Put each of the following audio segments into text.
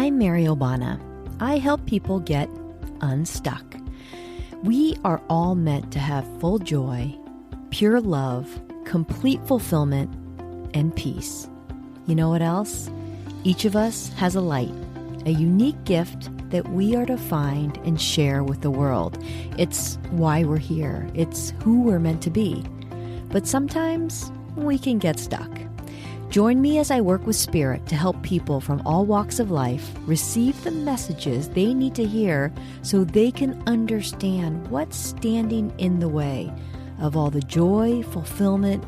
I'm Mary Obana. I help people get unstuck. We are all meant to have full joy, pure love, complete fulfillment, and peace. You know what else? Each of us has a light, a unique gift that we are to find and share with the world. It's why we're here. It's who we're meant to be. But sometimes we can get stuck. Join me as I work with Spirit to help people from all walks of life receive the messages they need to hear so they can understand what's standing in the way of all the joy, fulfillment,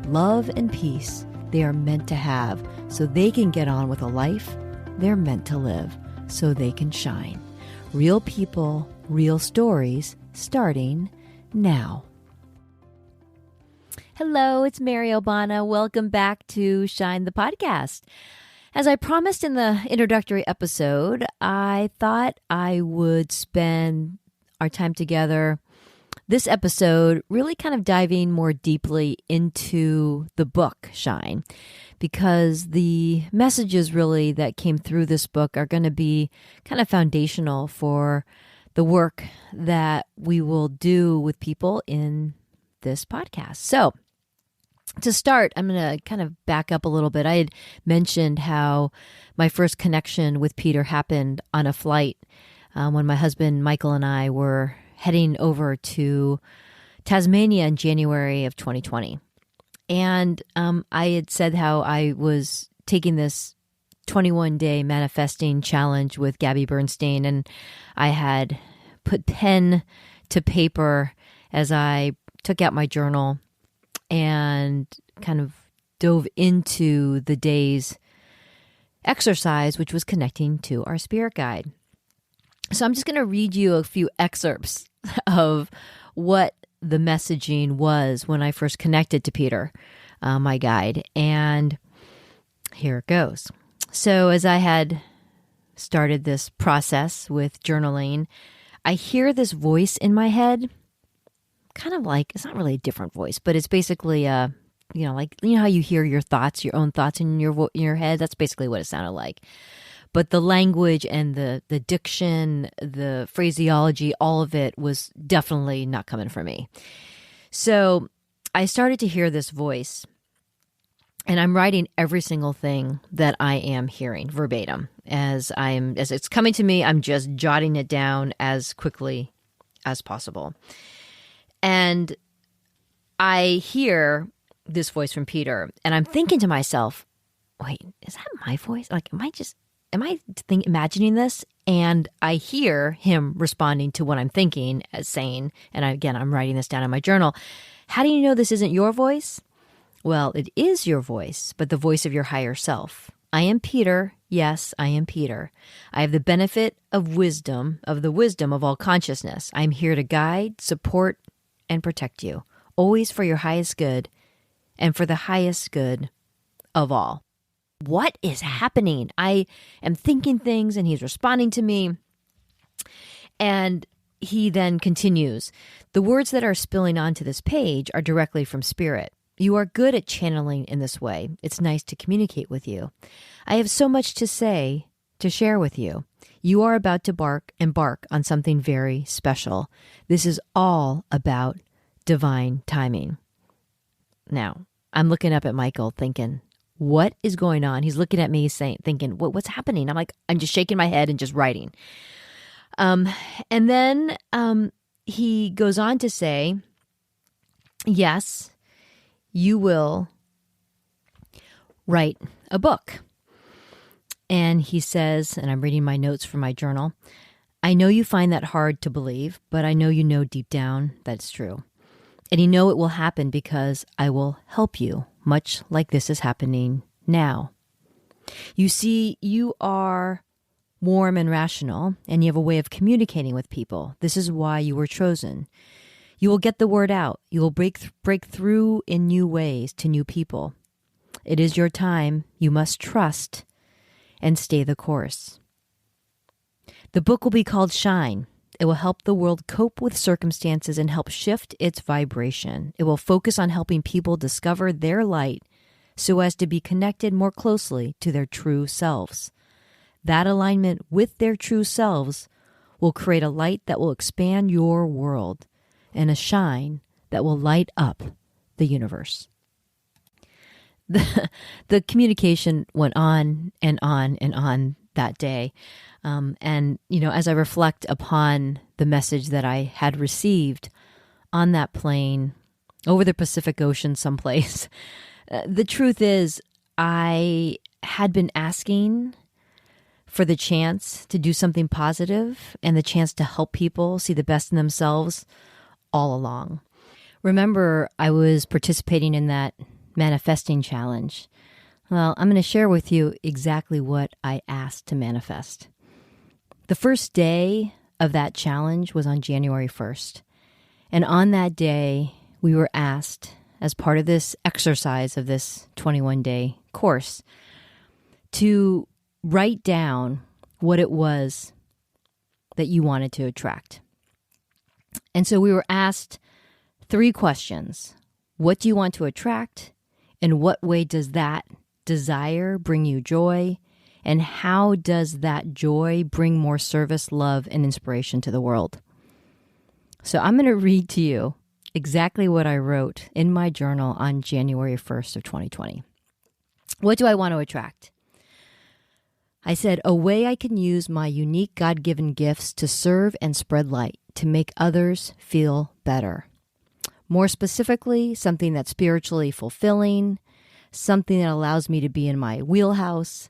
love, and peace they are meant to have so they can get on with a life they're meant to live so they can shine. Real people, real stories, starting now. Hello, it's Mary Obana. Welcome back to Shine the Podcast. As I promised in the introductory episode, I thought I would spend our time together this episode really kind of diving more deeply into the book, Shine, because the messages really that came through this book are going to be kind of foundational for the work that we will do with people in this podcast. So, to start, I'm going to kind of back up a little bit. I had mentioned how my first connection with Peter happened on a flight when my husband Michael and I were heading over to Tasmania in January of 2020. And I had said how I was taking this 21-day manifesting challenge with Gabby Bernstein, and I had put pen to paper as I took out my journal and kind of dove into the day's exercise, which was connecting to our spirit guide. So I'm just going to read you a few excerpts of what the messaging was when I first connected to Peter, my guide. And here it goes. So as I had started this process with journaling, I hear this voice in my head, kind of like, it's not really a different voice, but it's basically how you hear your thoughts, your own thoughts in your head. That's basically what it sounded like. But the language and the diction, the phraseology, all of it was definitely not coming from me. So I started to hear this voice, and I'm writing every single thing that I am hearing verbatim. As it's coming to me, I'm just jotting it down as quickly as possible. And I hear this voice from Peter, and I'm thinking to myself, wait, is that my voice? Like, am I imagining this? And I hear him responding to what I'm thinking as saying, and I'm writing this down in my journal. How do you know this isn't your voice? Well, it is your voice, but the voice of your higher self. I am Peter. Yes, I am Peter. I have the benefit of the wisdom of all consciousness. I'm here to guide, support, and protect you, always for your highest good and for the highest good of all. What is happening? I am thinking things and he's responding to me. And he then continues, the words that are spilling onto this page are directly from Spirit. You are good at channeling in this way. It's nice to communicate with you. I have so much to say, to share with you. You are about to embark on something very special. This is all about divine timing. Now, I'm looking up at Michael thinking, what is going on? He's looking at me thinking, what's happening? I'm just shaking my head and just writing. And then he goes on to say, yes, you will write a book. And he says, and I'm reading my notes from my journal, I know you find that hard to believe, but I know you know deep down that it's true. And you know it will happen because I will help you, much like this is happening now. You see, you are warm and rational, and you have a way of communicating with people. This is why you were chosen. You will get the word out. You will break through in new ways to new people. It is your time. You must trust and stay the course. The book will be called Shine. It will help the world cope with circumstances and help shift its vibration. It will focus on helping people discover their light so as to be connected more closely to their true selves. that alignment with their true selves will create a light that will expand your world and a shine that will light up the universe. The communication went on and on and on that day. And, as I reflect upon the message that I had received on that plane over the Pacific Ocean someplace, the truth is I had been asking for the chance to do something positive and the chance to help people see the best in themselves all along. Remember, I was participating in that manifesting challenge. Well, I'm going to share with you exactly what I asked to manifest. The first day of that challenge was on January 1st. And on that day, we were asked, as part of this exercise of this 21-day course, to write down what it was that you wanted to attract. And so we were asked 3 questions. What do you want to attract? In what way does that desire bring you joy? And how does that joy bring more service, love, and inspiration to the world? So I'm going to read to you exactly what I wrote in my journal on January 1st of 2020. What do I want to attract? I said, a way I can use my unique God-given gifts to serve and spread light, to make others feel better. More specifically, something that's spiritually fulfilling, something that allows me to be in my wheelhouse,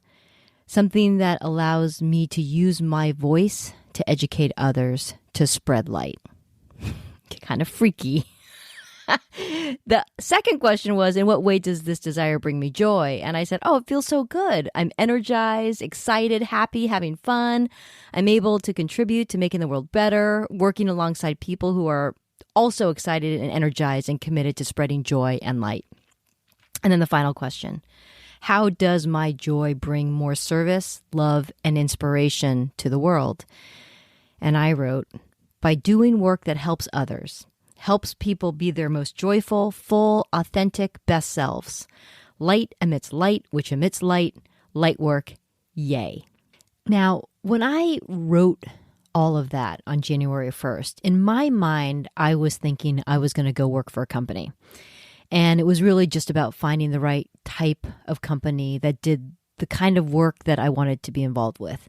something that allows me to use my voice to educate others, to spread light. Kind of freaky. The second question was, in what way does this desire bring me joy? And I said, it feels so good. I'm energized, excited, happy, having fun. I'm able to contribute to making the world better, working alongside people who are also excited and energized and committed to spreading joy and light. And then the final question, how does my joy bring more service, love, and inspiration to the world? And I wrote, by doing work that helps others, helps people be their most joyful, full, authentic, best selves. Light emits light, which emits light. Light work, yay. Now, when I wrote all of that on January 1st, in my mind, I was thinking I was going to go work for a company. And it was really just about finding the right type of company that did the kind of work that I wanted to be involved with.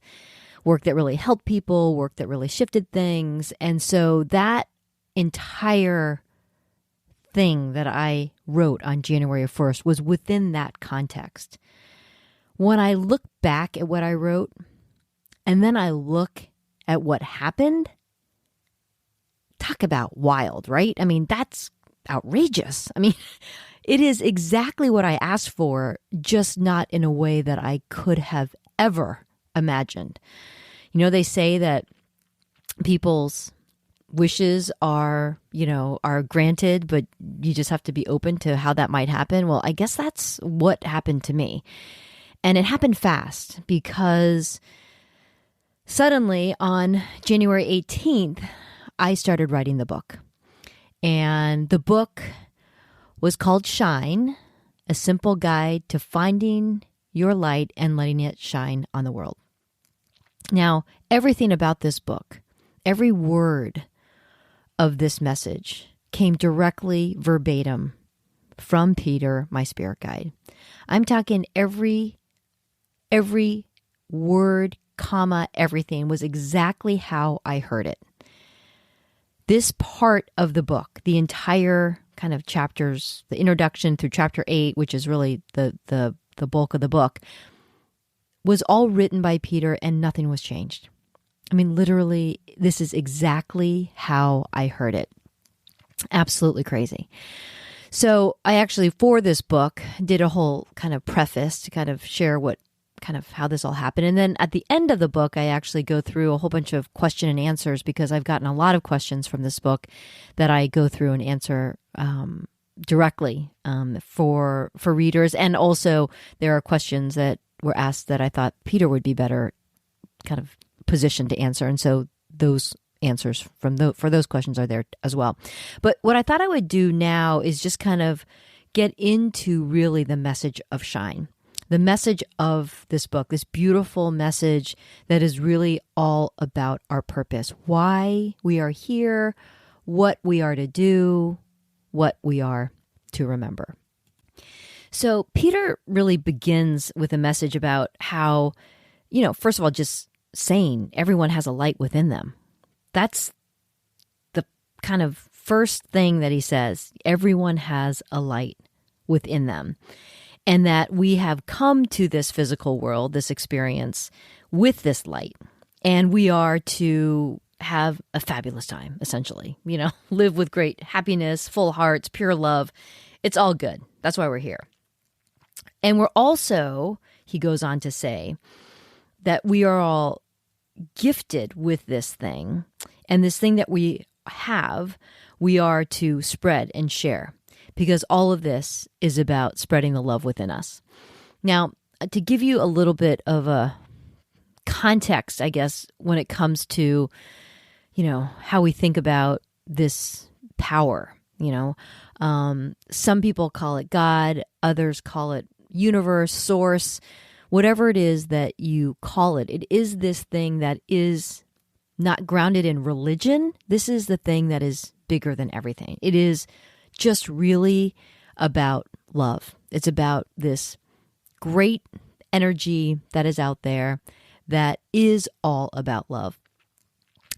Work that really helped people, work that really shifted things. And so that entire thing that I wrote on January 1st was within that context. When I look back at what I wrote, and then I look at what happened, talk about wild, right? I mean, that's outrageous. I mean, it is exactly what I asked for, just not in a way that I could have ever imagined. They say that people's wishes are granted, but you just have to be open to how that might happen. Well, I guess that's what happened to me. And it happened fast because suddenly on January 18th, I started writing the book. And the book was called Shine, a simple guide to finding your light and letting it shine on the world. Now, everything about this book, every word of this message came directly verbatim from Peter, my spirit guide. I'm talking every word, comma, everything was exactly how I heard it. This part of the book, the entire kind of chapters, the introduction through chapter 8, which is really the bulk of the book, was all written by Peter and nothing was changed. I mean, literally, this is exactly how I heard it. Absolutely crazy. So I actually, for this book, did a whole kind of preface to kind of share how this all happened. And then at the end of the book, I actually go through a whole bunch of question and answers because I've gotten a lot of questions from this book that I go through and answer directly for readers. And also there are questions that were asked that I thought Peter would be better kind of positioned to answer. And so those answers for those questions are there as well. But what I thought I would do now is just kind of get into really the message of Shine. the message of this book, this beautiful message that is really all about our purpose, why we are here, what we are to do, what we are to remember. So Peter really begins with a message about how, first of all, just saying everyone has a light within them. That's the kind of first thing that he says. Everyone has a light within them. And that we have come to this physical world, this experience, with this light. And we are to have a fabulous time, essentially. Live with great happiness, full hearts, pure love. It's all good. That's why we're here. And we're also, he goes on to say, that we are all gifted with this thing. And this thing that we have, we are to spread and share. Because all of this is about spreading the love within us. Now, to give you a little bit of a context, I guess, when it comes to, how we think about this power, some people call it God, others call it universe, source, whatever it is that you call it. It is this thing that is not grounded in religion. This is the thing that is bigger than everything. It is just really about love. It's about this great energy that is out there that is all about love.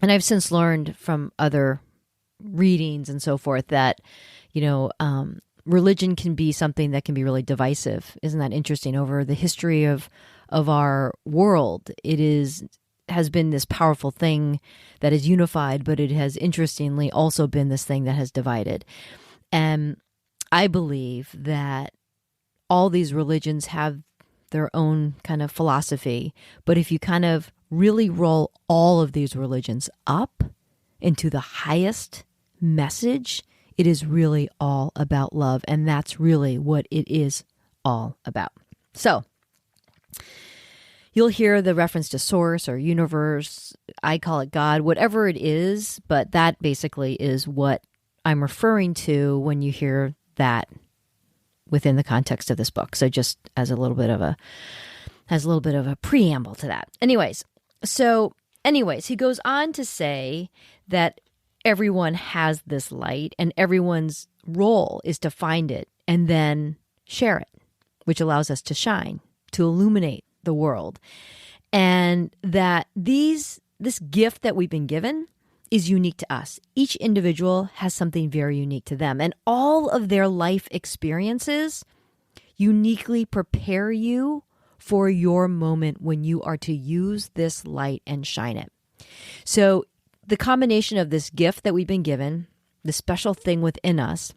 And I've since learned from other readings and so forth that, religion can be something that can be really divisive. Isn't that interesting? Over the history of our world, has been this powerful thing that is unified, but it has interestingly also been this thing that has divided. And I believe that all these religions have their own kind of philosophy. But if you kind of really roll all of these religions up into the highest message, it is really all about love. And that's really what it is all about. So you'll hear the reference to source or universe. I call it God, whatever it is. But that basically is what I'm referring to when you hear that within the context of this book. So just as a little bit of a preamble to that. Anyways, he goes on to say that everyone has this light and everyone's role is to find it and then share it, which allows us to shine, to illuminate the world. And that this gift that we've been given is unique to us. Each individual has something very unique to them. And all of their life experiences uniquely prepare you for your moment when you are to use this light and shine it. So the combination of this gift that we've been given, the special thing within us,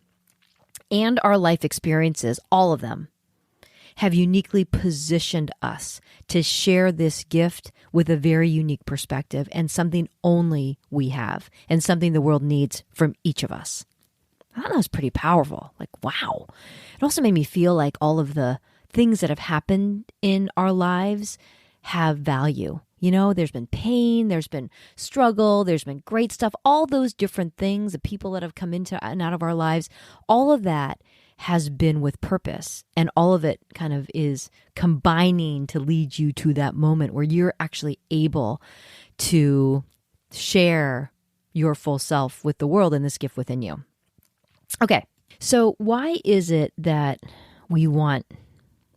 and our life experiences, all of them, have uniquely positioned us to share this gift with a very unique perspective and something only we have and something the world needs from each of us. I thought that was pretty powerful. Like, wow. It also made me feel like all of the things that have happened in our lives have value. There's been pain, there's been struggle, there's been great stuff, all those different things, the people that have come into and out of our lives, all of that has been with purpose. And all of it kind of is combining to lead you to that moment where you're actually able to share your full self with the world and this gift within you. Okay, so why is it that we want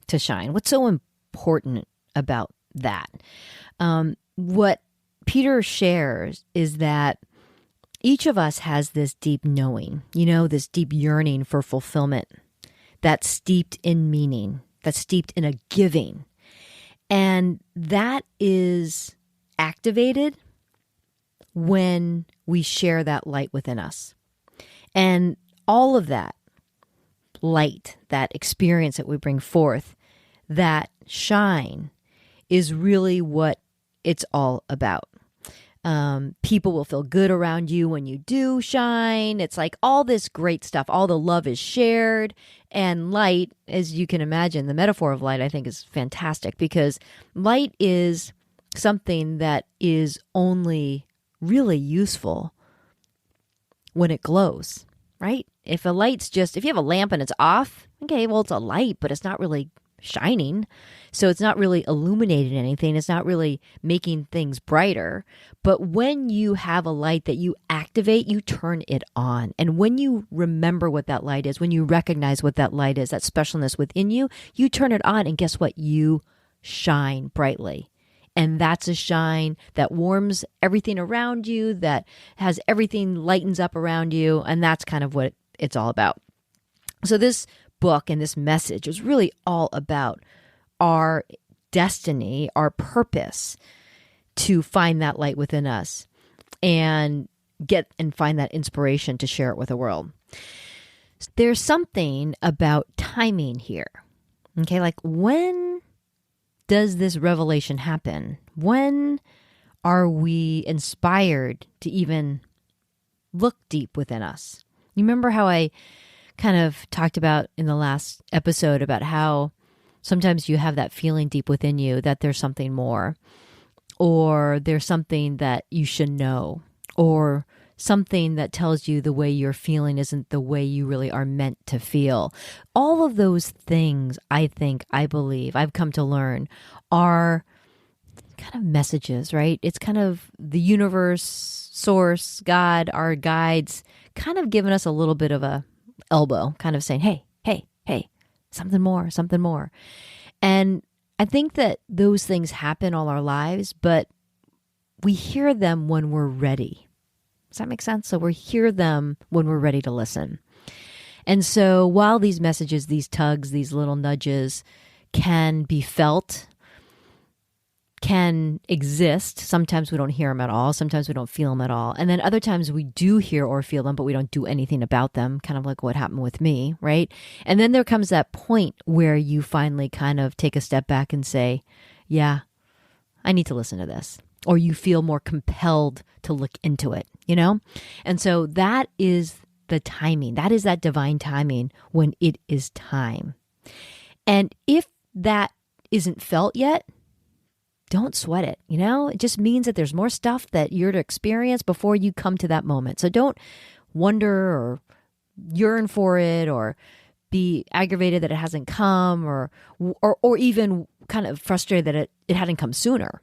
to shine? What's so important about that? What Peter shares is that each of us has this deep knowing, this deep yearning for fulfillment that's steeped in meaning, that's steeped in a giving. And that is activated when we share that light within us. And all of that light, that experience that we bring forth, that shine is really what it's all about. People will feel good around you when you do shine. It's like all this great stuff. All the love is shared. And light, as you can imagine, the metaphor of light, I think, is fantastic because light is something that is only really useful when it glows, right? If you have a lamp and it's off, okay, well, it's a light, but it's not really shining. So it's not really illuminating anything. It's not really making things brighter. But when you have a light that you activate, you turn it on. And when you remember what that light is, when you recognize what that light is, that specialness within you, you turn it on. And guess what? You shine brightly. And that's a shine that warms everything around you, that has everything lightens up around you. And that's kind of what it's all about. So this book and this message is really all about our destiny, our purpose to find that light within us and find that inspiration to share it with the world. There's something about timing here. Okay, like when does this revelation happen? When are we inspired to even look deep within us? You remember how I kind of talked about in the last episode about how sometimes you have that feeling deep within you that there's something more, or there's something that you should know, or something that tells you the way you're feeling isn't the way you really are meant to feel. All of those things, I believe, I've come to learn are kind of messages, right? It's kind of the universe, source, God, our guides, kind of giving us a little bit of a elbow, kind of saying, hey, something more, something more. And I think that those things happen all our lives, but we hear them when we're ready. Does that make sense? So we hear them when we're ready to listen. And so while these messages, these tugs, these little nudges can be felt, can exist, sometimes we don't hear them at all. Sometimes we don't feel them at all. And then other times we do hear or feel them, but we don't do anything about them, kind of like what happened with me, right? And then there comes that point where you finally kind of take a step back and say, yeah, I need to listen to this. Or you feel more compelled to look into it, you know? And so that is the timing. That is that divine timing when it is time. And if that isn't felt yet, don't sweat it, you know? It just means that there's more stuff that you're to experience before you come to that moment. So don't wonder or yearn for it or be aggravated that it hasn't come or even kind of frustrated that it hadn't come sooner.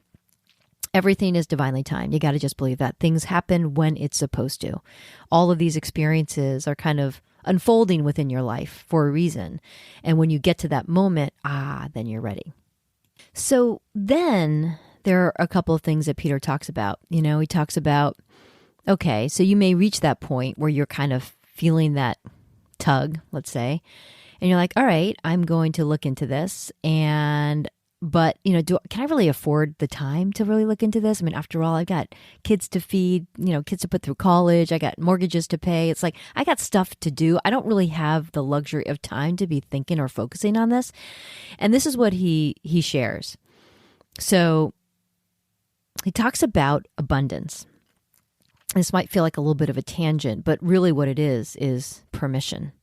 Everything is divinely timed. You got to just believe that. Things happen when it's supposed to. All of these experiences are kind of unfolding within your life for a reason. And when you get to that moment, then you're ready. So then there are a couple of things that Peter talks about. You know, he talks about, okay, so you may reach that point where you're kind of feeling that tug, let's say, and you're like, all right, I'm going to look into this. But, you know, can I really afford the time to really look into this? I mean, after all, I've got kids to feed, you know, kids to put through college. I got mortgages to pay. It's like, I got stuff to do. I don't really have the luxury of time to be thinking or focusing on this. And this is what he shares. So he talks about abundance. This might feel like a little bit of a tangent, but really what it is permission.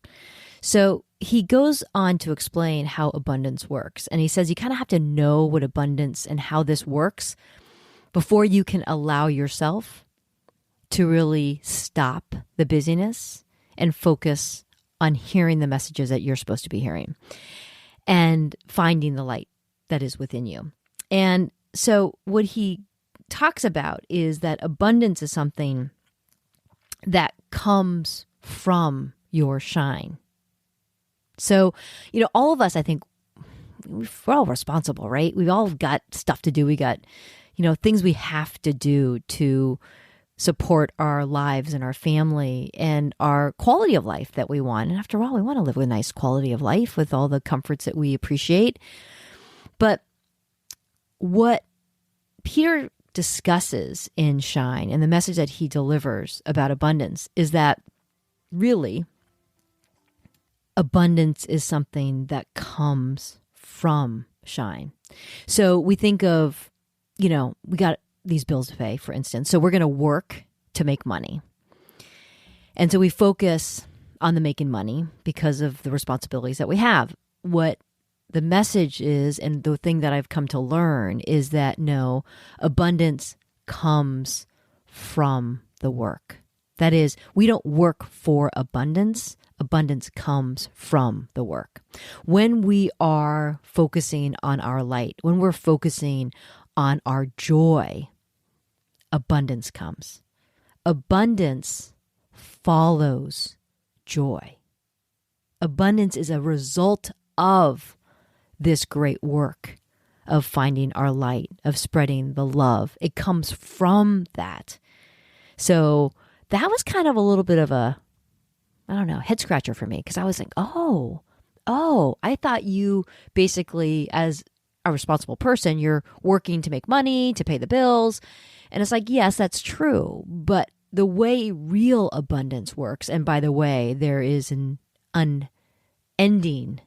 So he goes on to explain how abundance works. And he says you kind of have to know what abundance and how this works before you can allow yourself to really stop the busyness and focus on hearing the messages that you're supposed to be hearing and finding the light that is within you. And so what he talks about is that abundance is something that comes from your shine. So, you know, all of us, I think, we're all responsible, right? We've all got stuff to do. We got, you know, things we have to do to support our lives and our family and our quality of life that we want. And after all, we want to live with a nice quality of life with all the comforts that we appreciate. But what Peter discusses in Shine and the message that he delivers about abundance is that really abundance is something that comes from Shine. So we think of, you know, we got these bills to pay, for instance. So we're going to work to make money. And so we focus on the making money because of the responsibilities that we have. What the message is, and the thing that I've come to learn is that no, abundance comes from the work. That is, we don't work for abundance. abundance comes from the work. When we are focusing on our light, when we're focusing on our joy, abundance comes. Abundance follows joy. Abundance is a result of this great work of finding our light, of spreading the love. It comes from that. So that was kind of a little bit of a, I don't know, head scratcher for me, because I was like, oh, I thought you basically, as a responsible person, you're working to make money, to pay the bills. And it's like, yes, that's true. But the way real abundance works, and by the way, there is an unending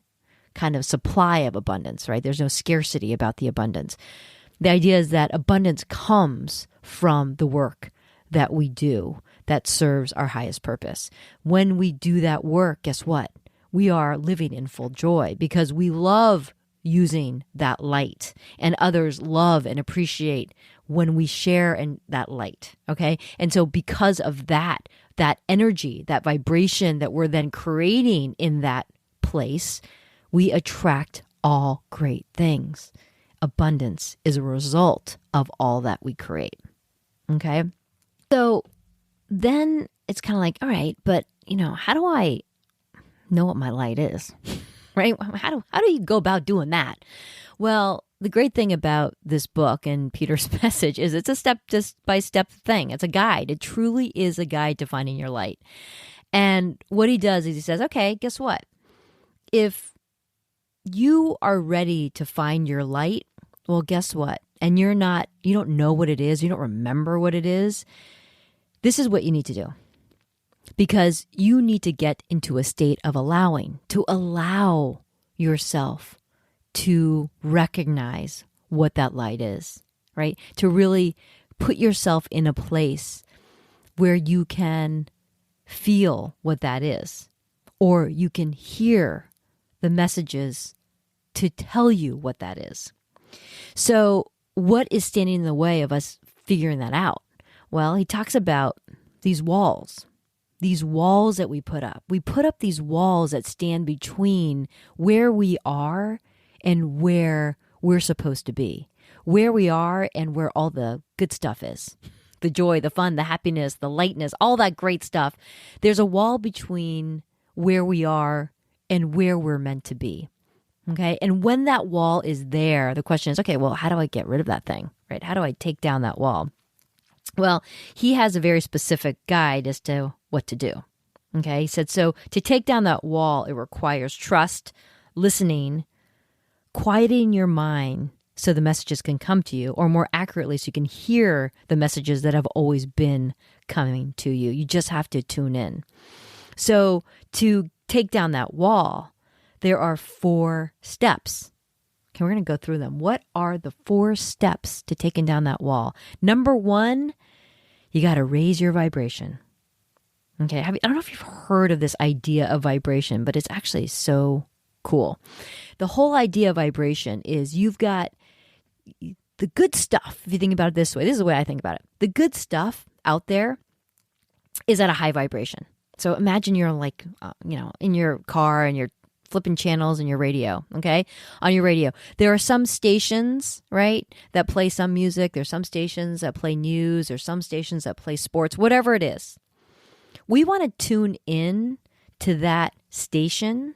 kind of supply of abundance, right? There's no scarcity about the abundance. The idea is that abundance comes from the work that we do that serves our highest purpose. When we do that work, guess what? We are living in full joy because we love using that light, and others love and appreciate when we share in that light, okay? And so because of that energy, that vibration that we're then creating in that place, we attract all great things. Abundance is a result of all that we create, okay? So then it's kind of like, all right, but how do I know what my light is? Right? How do you go about doing that? Well, the great thing about this book and Peter's message is it's a step-by-step thing. It's a guide. It truly is a guide to finding your light. And what he does is he says, okay, guess what? If you are ready to find your light, well, guess what? And you don't know what it is, you don't remember what it is, this is what you need to do. Because you need to get into a state of allowing, to allow yourself to recognize what that light is, right? To really put yourself in a place where you can feel what that is, or you can hear the messages to tell you what that is. So what is standing in the way of us figuring that out? Well, he talks about these walls that we put up. We put up these walls that stand between where we are and where we're supposed to be, where we are and where all the good stuff is. The joy, the fun, the happiness, the lightness, all that great stuff. There's a wall between where we are and where we're meant to be. Okay. And when that wall is there, the question is, okay, well, how do I get rid of that thing, right? How do I take down that wall? Well, he has a very specific guide as to what to do. Okay. He said, so to take down that wall, it requires trust, listening, quieting your mind so the messages can come to you, or more accurately, so you can hear the messages that have always been coming to you. You just have to tune in. So to take down that wall, there are 4 steps. Okay, we're going to go through them. What are the 4 steps to taking down that wall? Number 1, you got to raise your vibration. Okay, I don't know if you've heard of this idea of vibration, but it's actually so cool. The whole idea of vibration is you've got the good stuff. If you think about it this way, this is the way I think about it. The good stuff out there is at a high vibration. So imagine you're like, in your car and you're flipping channels in your radio, okay? On your radio. There are some stations, right, that play some music. There's some stations that play news. There's some stations that play sports, whatever it is. We want to tune in to that station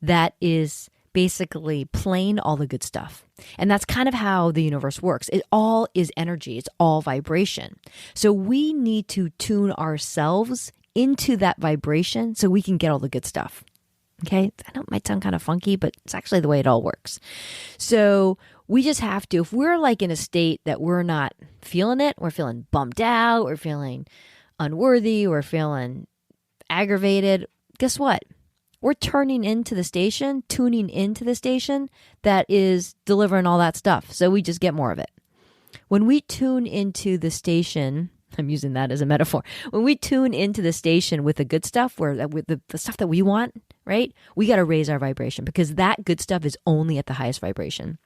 that is basically playing all the good stuff. And that's kind of how the universe works. It all is energy. It's all vibration. So we need to tune ourselves into that vibration so we can get all the good stuff. Okay, I know it might sound kind of funky, but it's actually the way it all works. So we just have to, if we're like in a state that we're not feeling it, we're feeling bummed out, we're feeling unworthy, we're feeling aggravated, guess what? We're tuning into the station that is delivering all that stuff. So we just get more of it. When we tune into the station, I'm using that as a metaphor. When we tune into the station with the good stuff, with the stuff that we want, right? We got to raise our vibration because that good stuff is only at the highest vibration.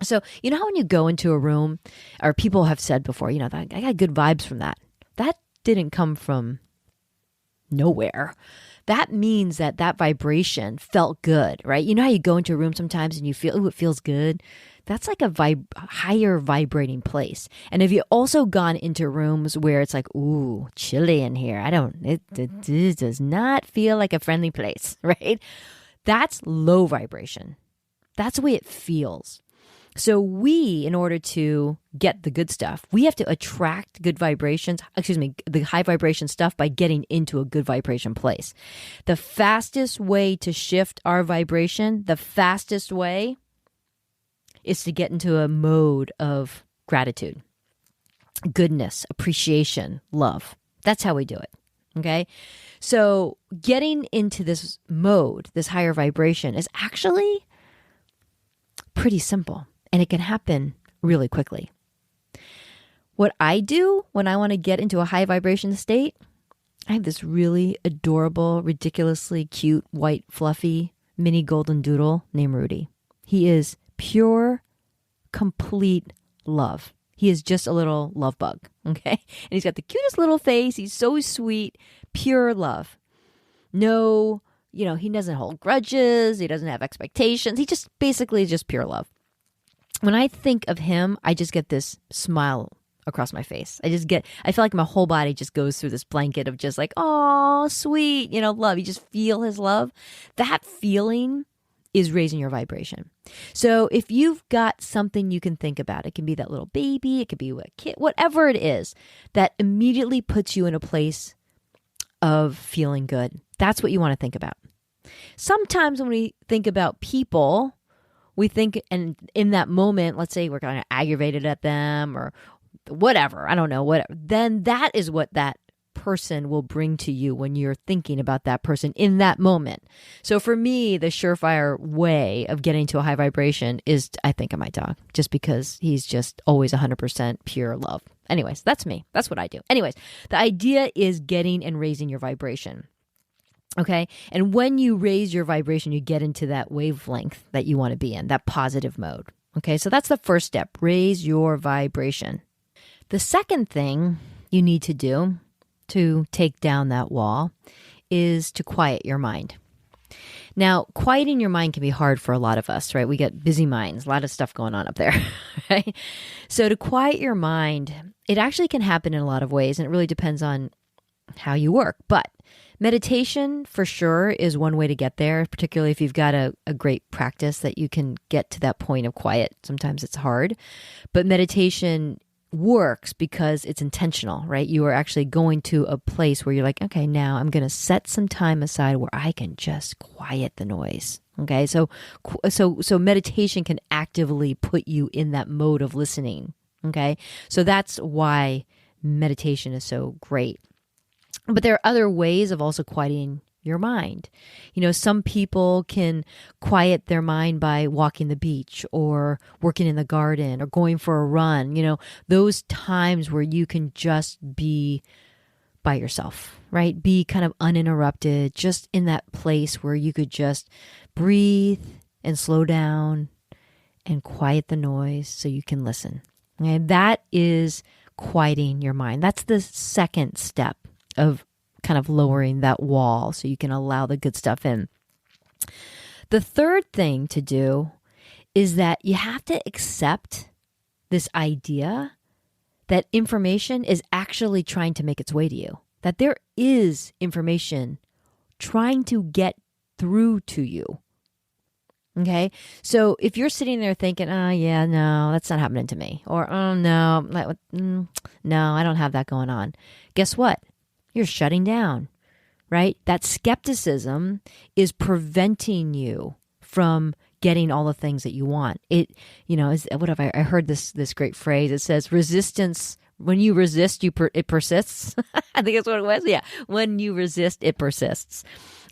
So, you know how when you go into a room, or people have said before, I got good vibes from that. That didn't come from nowhere. that means that that vibration felt good, right? You know how you go into a room sometimes and you feel, oh, it feels good? That's like a higher vibrating place. And if you also gone into rooms where it's like, ooh, chilly in here, it does not feel like a friendly place, right? That's low vibration. That's the way it feels. So we, in order to get the good stuff, we have to attract good vibrations, the high vibration stuff by getting into a good vibration place. The fastest way to shift our vibration, the fastest way is to get into a mode of gratitude, goodness, appreciation, love. That's how we do it. Okay. So getting into this mode, this higher vibration, is actually pretty simple. And it can happen really quickly. What I do when I want to get into a high vibration state, I have this really adorable, ridiculously cute, white, fluffy, mini golden doodle named Rudy. He is pure, complete love. He is just a little love bug, okay? And he's got the cutest little face. He's so sweet, pure love. No, he doesn't hold grudges. He doesn't have expectations. He just basically is just pure love. When I think of him, I just get this smile across my face. I feel like my whole body just goes through this blanket of just like, oh, sweet, love. You just feel his love. That feeling is raising your vibration. So if you've got something you can think about, it can be that little baby, it could be a kid, whatever it is, that immediately puts you in a place of feeling good. That's what you want to think about. Sometimes when we think about people, we think, and in that moment, let's say we're kind of aggravated at them or whatever, I don't know, whatever, then that is what that person will bring to you when you're thinking about that person in that moment. So for me, the surefire way of getting to a high vibration is I think of my dog, just because he's just always 100% pure love. Anyways, that's me. That's what I do. Anyways, the idea is getting and raising your vibration. Okay. And when you raise your vibration, you get into that wavelength that you want to be in, that positive mode. Okay. So that's the first step. Raise your vibration. The second thing you need to do to take down that wall is to quiet your mind. Now, quieting your mind can be hard for a lot of us, right? We get busy minds, a lot of stuff going on up there, right? So to quiet your mind, it actually can happen in a lot of ways, and it really depends on how you work. But meditation, for sure, is one way to get there, particularly if you've got a great practice that you can get to that point of quiet. Sometimes it's hard, but meditation works because it's intentional, right? You are actually going to a place where you're like, okay, now I'm going to set some time aside where I can just quiet the noise. Okay. So meditation can actively put you in that mode of listening. Okay. So that's why meditation is so great. But there are other ways of also quieting your mind. Some people can quiet their mind by walking the beach or working in the garden or going for a run. Those times where you can just be by yourself, right? Be kind of uninterrupted, just in that place where you could just breathe and slow down and quiet the noise so you can listen. Okay? That is quieting your mind. That's the second step of kind of lowering that wall so you can allow the good stuff in. The third thing to do is that you have to accept this idea that information is actually trying to make its way to you, that there is information trying to get through to you. Okay. So if you're sitting there thinking, oh yeah, no, that's not happening to me. Or, oh no, no, I don't have that going on. Guess what? You're shutting down, right? That skepticism is preventing you from getting all the things that you want. It, I heard this great phrase. It says resistance, when you resist, it persists. I think that's what it was. Yeah. When you resist, it persists.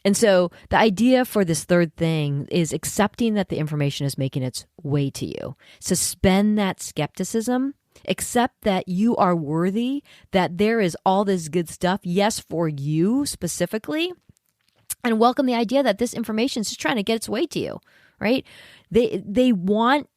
And so the idea for this third thing is accepting that the information is making its way to you. Suspend that skepticism. Accept that you are worthy, that there is all this good stuff, yes, for you specifically, and welcome the idea that this information is just trying to get its way to you, right? They want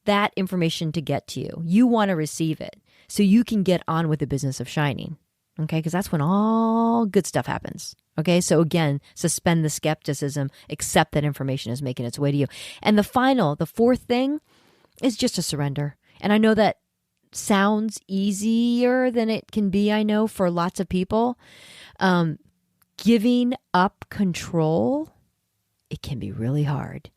that information to get to you. You want to receive it so you can get on with the business of shining, Okay, because that's when all good stuff happens. Okay, so again, suspend the skepticism, accept that information is making its way to you. And the fourth thing is just to surrender. And I know that sounds easier than it can be, I know, for lots of people. Giving up control, it can be really hard.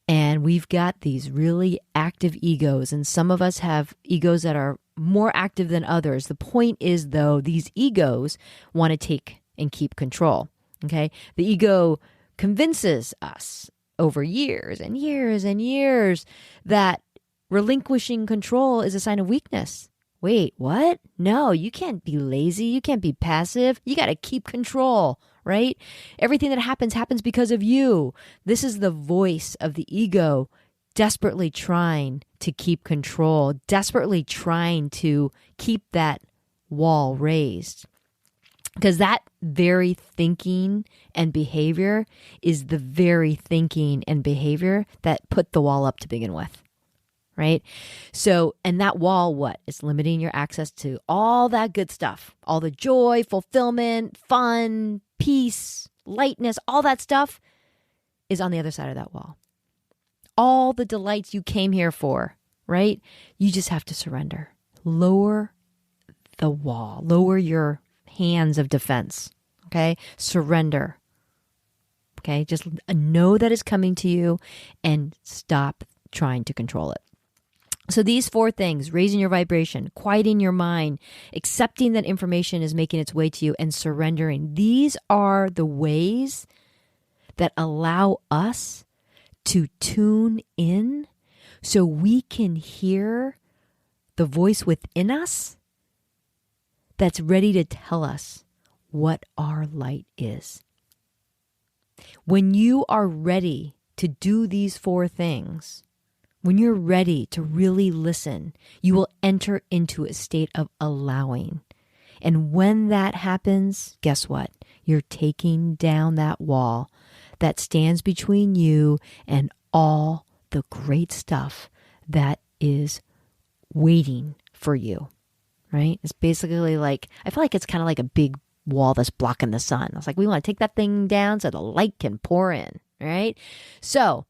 And we've got these really active egos, and some of us have egos that are more active than others. The point is, though, these egos want to take and keep control. Okay? The ego convinces us over years and years and years that relinquishing control is a sign of weakness. Wait, what? No, you can't be lazy. You can't be passive. You got to keep control, right? Everything that happens because of you. This is the voice of the ego desperately trying to keep control, desperately trying to keep that wall raised. Because that very thinking and behavior is the very thinking and behavior that put the wall up to begin with. Right? So, and that wall, what? It's limiting your access to all that good stuff, all the joy, fulfillment, fun, peace, lightness, all that stuff is on the other side of that wall. All the delights you came here for, right? You just have to surrender. Lower the wall, lower your hands of defense, okay? Surrender, okay? Just know that it's coming to you and stop trying to control it. So these four things: raising your vibration, quieting your mind, accepting that information is making its way to you, and surrendering. These are the ways that allow us to tune in so we can hear the voice within us that's ready to tell us what our light is. When you are ready to do these four things, when you're ready to really listen, you will enter into a state of allowing. And when that happens, guess what? You're taking down that wall that stands between you and all the great stuff that is waiting for you, right? It's basically like, I feel like it's kind of like a big wall that's blocking the sun. It's like we want to take that thing down so the light can pour in, right? So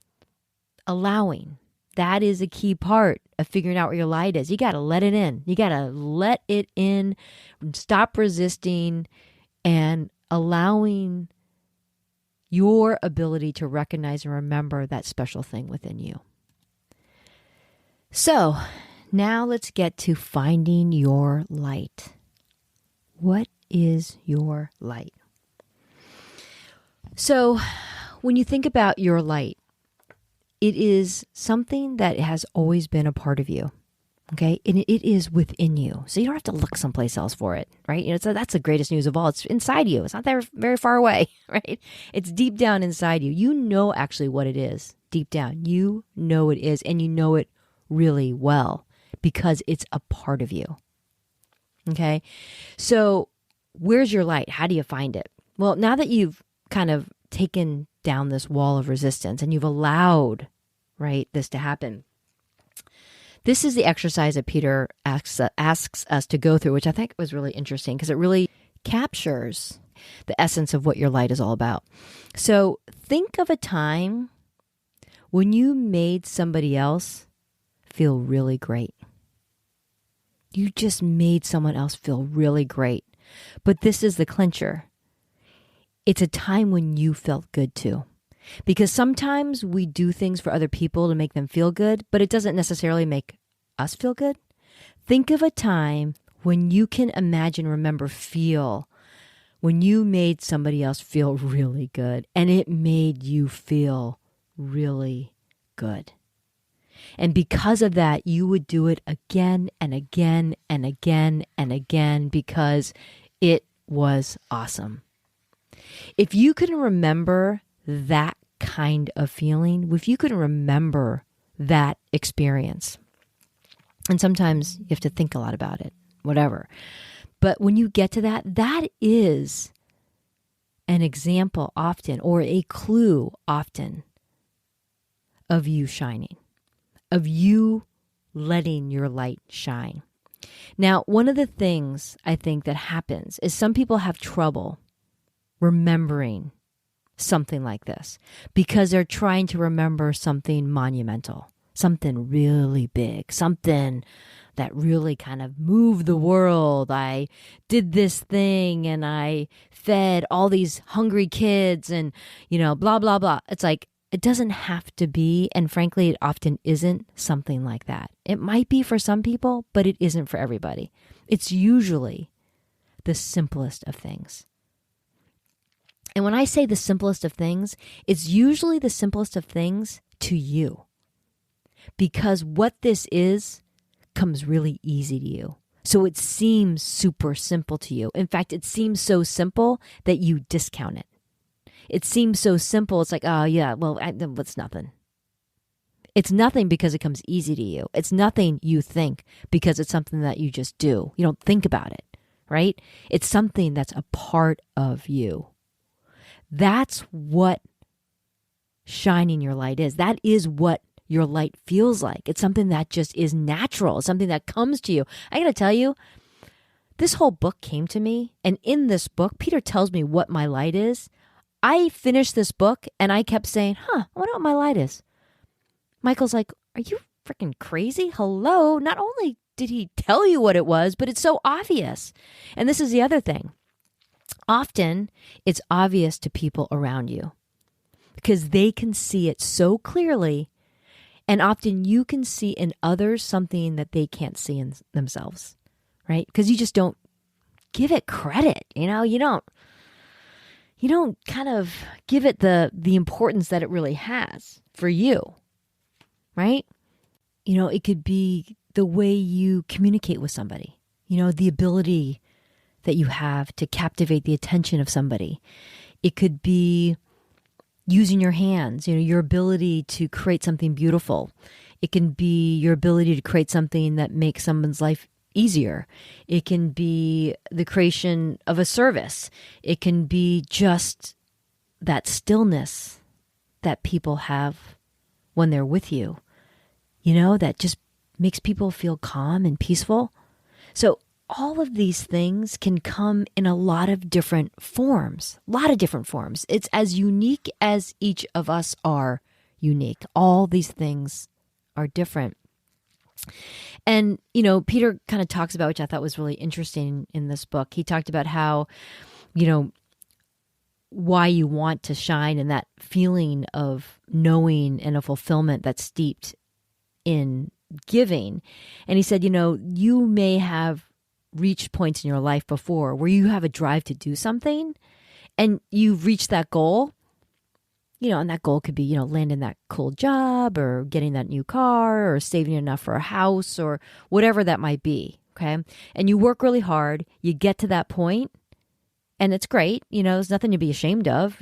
allowing. That is a key part of figuring out where your light is. You got to let it in. You got to let it in, stop resisting, and allowing your ability to recognize and remember that special thing within you. So now let's get to finding your light. What is your light? So when you think about your light, it is something that has always been a part of you, okay? And it is within you. So you don't have to look someplace else for it, right? You know, so that's the greatest news of all. It's inside you. It's not there very far away, right? It's deep down inside you. You know actually what it is deep down. You know it is, and you know it really well because it's a part of you, okay? So where's your light? How do you find it? Well, now that you've kind of taken down this wall of resistance and you've allowed, right, this to happen, this is the exercise that Peter asks us to go through, which I think was really interesting because it really captures the essence of what your light is all about. So think of a time when you made somebody else feel really great. You just made someone else feel really great. But this is the clincher. It's a time when you felt good too. Because sometimes we do things for other people to make them feel good, but it doesn't necessarily make us feel good. Think of a time when you can imagine, remember, feel when you made somebody else feel really good and it made you feel really good. And because of that, you would do it again and again and again and again because it was awesome. If you can remember that kind of feeling, if you can remember that experience, and sometimes you have to think a lot about it, whatever. But when you get to that, that is an example often, or a clue often, of you shining, of you letting your light shine. Now, one of the things I think that happens is some people have trouble remembering something like this because they're trying to remember something monumental, something really big, something that really kind of moved the world. I did this thing and I fed all these hungry kids and, blah, blah, blah. It's like, it doesn't have to be, and frankly, it often isn't something like that. It might be for some people, but it isn't for everybody. It's usually the simplest of things. And when I say the simplest of things, it's usually the simplest of things to you. Because what this is comes really easy to you. So it seems super simple to you. In fact, it seems so simple that you discount it. It seems so simple. It's like, oh yeah, well, it's nothing. It's nothing because it comes easy to you. It's nothing you think because it's something that you just do. You don't think about it, right? It's something that's a part of you. That's what shining your light is. That is what your light feels like. It's something that just is natural. It's something that comes to you. I got to tell you, this whole book came to me. And in this book, Peter tells me what my light is. I finished this book and I kept saying, I wonder what my light is. Michael's like, are you freaking crazy? Hello. Not only did he tell you what it was, but it's so obvious. And this is the other thing. Often it's obvious to people around you because they can see it so clearly. And often you can see in others something that they can't see in themselves, right? Because you just don't give it credit. You don't kind of give it the importance that it really has for you, right? It could be the way you communicate with somebody, the ability that you have to captivate the attention of somebody. It could be using your hands, your ability to create something beautiful. It can be your ability to create something that makes someone's life easier. It can be the creation of a service. It can be just that stillness that people have when they're with you, that just makes people feel calm and peaceful. So all of these things can come in a lot of different forms, It's as unique as each of us are unique. All these things are different. And, Peter kind of talks about, which I thought was really interesting in this book. He talked about how, why you want to shine and that feeling of knowing and a fulfillment that's steeped in giving. And he said, you may have reached points in your life before where you have a drive to do something and you've reached that goal, and that goal could be, landing that cool job or getting that new car or saving enough for a house or whatever that might be. Okay. And you work really hard, you get to that point and it's great. There's nothing to be ashamed of.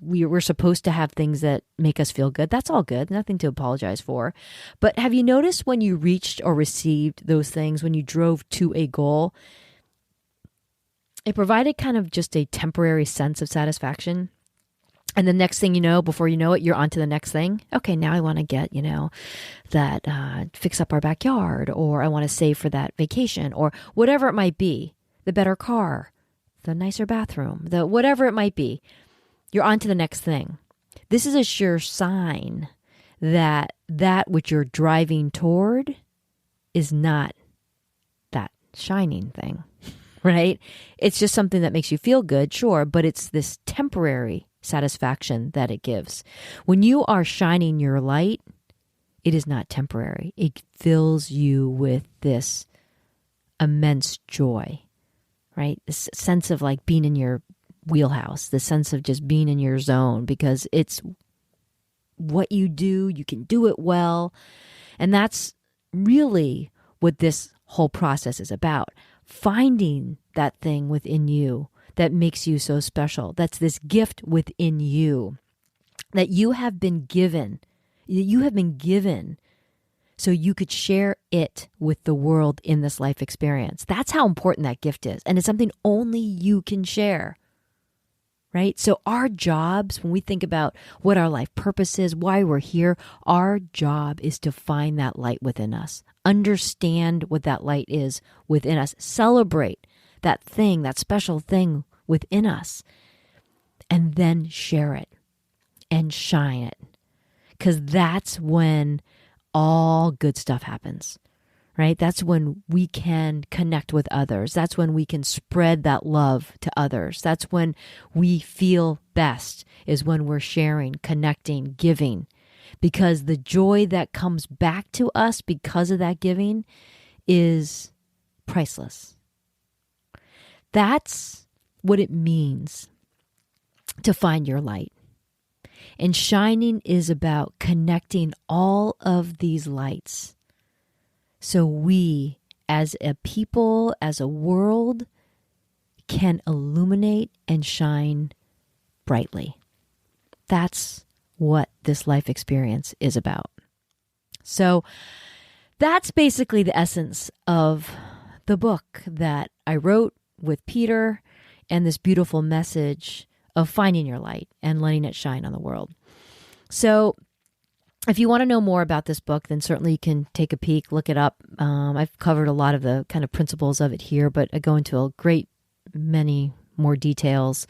We're supposed to have things that make us feel good. That's all good. Nothing to apologize for. But have you noticed when you reached or received those things, when you drove to a goal, it provided kind of just a temporary sense of satisfaction? And the next thing you know, before you know it, you're on to the next thing. Okay, now I want to get, that fix up our backyard, or I want to save for that vacation, or whatever it might be, the better car, the nicer bathroom, the whatever it might be. You're on to the next thing. This is a sure sign that which you're driving toward is not that shining thing, right? It's just something that makes you feel good, sure, but it's this temporary satisfaction that it gives. When you are shining your light, it is not temporary. It fills you with this immense joy, right? This sense of like being in your wheelhouse, the sense of just being in your zone because it's what you do, you can do it well. And that's really what this whole process is about. Finding that thing within you that makes you so special. That's this gift within you that you have been given. You have been given so you could share it with the world in this life experience. That's how important that gift is. And it's something only you can share, right? So our jobs, when we think about what our life purpose is, why we're here, our job is to find that light within us, understand what that light is within us, celebrate that thing, that special thing within us, and then share it and shine it. Because that's when all good stuff happens, right? That's when we can connect with others. That's when we can spread that love to others. That's when we feel best, is when we're sharing, connecting, giving. Because the joy that comes back to us because of that giving is priceless. That's what it means to find your light. And shining is about connecting all of these lights so we, as a people, as a world, can illuminate and shine brightly. That's what this life experience is about. So that's basically the essence of the book that I wrote with Peter, and this beautiful message of finding your light and letting it shine on the world. So if you want to know more about this book, then certainly you can take a peek, look it up. I've covered a lot of the kind of principles of it here, but I go into a great many more details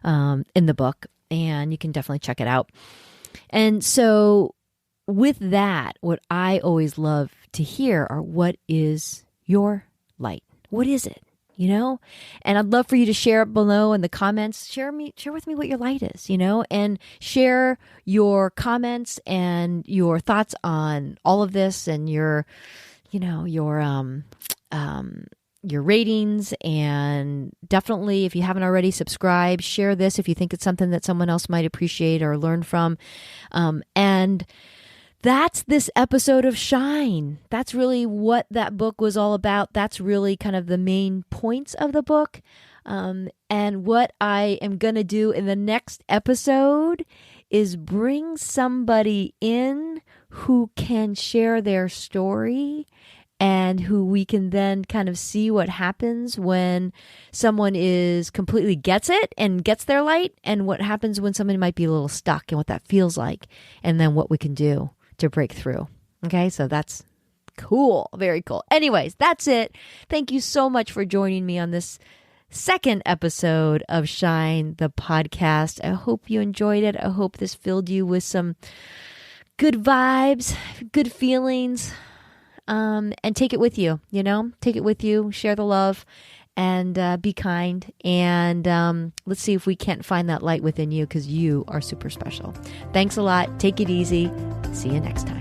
in the book, and you can definitely check it out. And so with that, what I always love to hear are, what is your light? What is it? And I'd love for you to share it below in the comments. Share with me what your light is, and share your comments and your thoughts on all of this, and your ratings. And definitely, if you haven't already, subscribe, share this if you think it's something that someone else might appreciate or learn from. And that's this episode of Shine. That's really what that book was all about. That's really kind of the main points of the book. And what I am going to do in the next episode is bring somebody in who can share their story, and who we can then kind of see what happens when someone completely gets it and gets their light, and what happens when somebody might be a little stuck and what that feels like, and then what we can do to break through. Okay, so that's cool. Very cool. Anyways, that's it. Thank you so much for joining me on this second episode of Shine the podcast. I hope you enjoyed it. I hope this filled you with some good vibes, good feelings, and take it with you, take it with you, share the love, and be kind. And let's see if we can't find that light within you, because you are super special. Thanks a lot. Take it easy. See you next time.